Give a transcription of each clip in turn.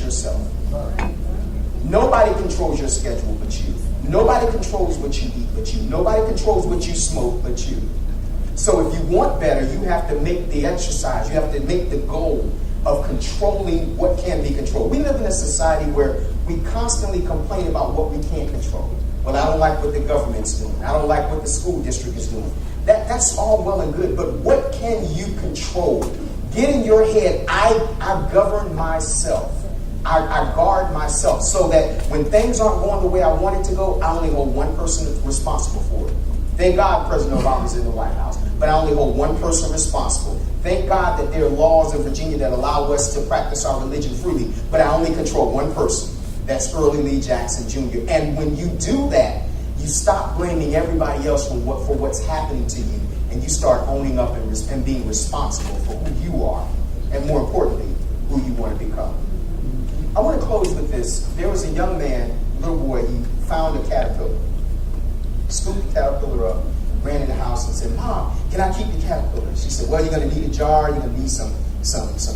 yourself. Nobody controls your schedule but you. Nobody controls what you eat but you. Nobody controls what you smoke but you. So if you want better, you have to make the exercise. You have to make the goal of controlling what can be controlled. We live in a society where we constantly complain about what we can't control. Well, I don't like what the government's doing. I don't like what the school district is doing. That's all well and good, but what can you control? Get in your head, I govern myself. I guard myself so that when things aren't going the way I want it to go, I only hold one person responsible for it. Thank God President Obama's in the White House, but I only hold one person responsible. Thank God that there are laws in Virginia that allow us to practice our religion freely, but I only control one person. That's Early Lee Jackson Jr. And when you do that, you stop blaming everybody else for what's happening to you, and you start owning up and being responsible for who you are, and more importantly, who you want to become. I want to close with this. There was a young man, little boy, he found a caterpillar. Scooped the caterpillar up, ran in the house and said, "Mom, can I keep the caterpillar?" She said, "Well, you're going to need a jar, you're going to need some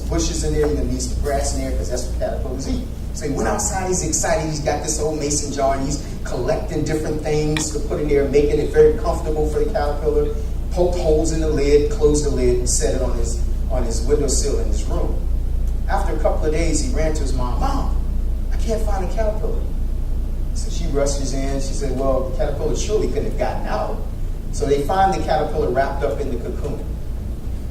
bushes in there, you're going to need some grass in there, because that's what caterpillars eat." So he went outside, he's excited, he's got this old mason jar, and he's collecting different things to put in there, making it very comfortable for the caterpillar, poked holes in the lid, closed the lid, and set it on his windowsill in his room. After a couple of days, he ran to his mom. "Mom, I can't find a caterpillar." So she rushes in. She said, "Well, the caterpillar surely couldn't have gotten out." So they find the caterpillar wrapped up in the cocoon.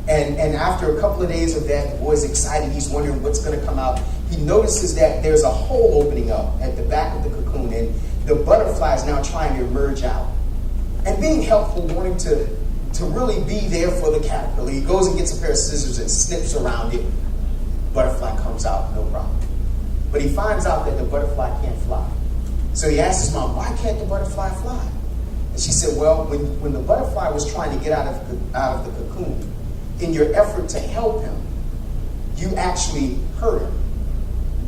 And after a couple of days of that, the boy's excited. He's wondering what's going to come out. He notices that there's a hole opening up at the back of the cocoon, and the butterfly is now trying to emerge out. And being helpful, wanting to really be there for the caterpillar, he goes and gets a pair of scissors and snips around it. Butterfly comes out, no problem. But he finds out that the butterfly can't fly. So he asks his mom, "Why can't the butterfly fly?" And she said, "Well, when the butterfly was trying to get out of the cocoon, in your effort to help him, you actually hurt him."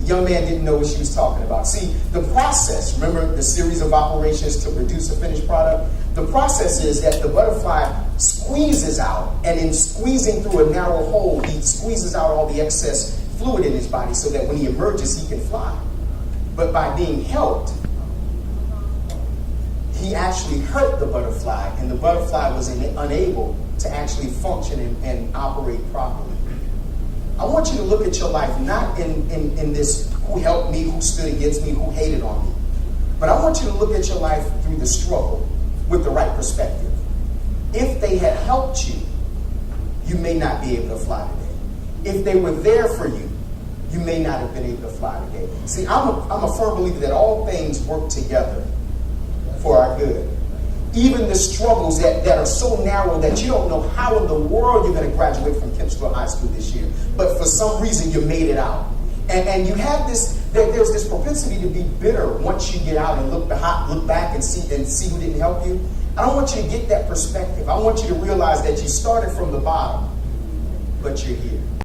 The young man didn't know what she was talking about. See, the process, remember the series of operations to produce a finished product? The process is that the butterfly squeezes out, and in squeezing through a narrow hole, he squeezes out all the excess fluid in his body so that when he emerges, he can fly. But by being helped, he actually hurt the butterfly, and the butterfly was unable to actually function and operate properly. I want you to look at your life not in this who helped me, who stood against me, who hated on me. But I want you to look at your life through the struggle with the right perspective. If they had helped you, you may not be able to fly today. If they were there for you, you may not have been able to fly today. See, I'm a firm believer that all things work together for our good. Even the struggles that are so narrow that you don't know how in the world you're going to graduate from Kempsville High School this year, but for some reason you made it out. And you have there's this propensity to be bitter once you get out and look back and see who didn't help you. I don't want you to get that perspective. I want you to realize that you started from the bottom, but you're here.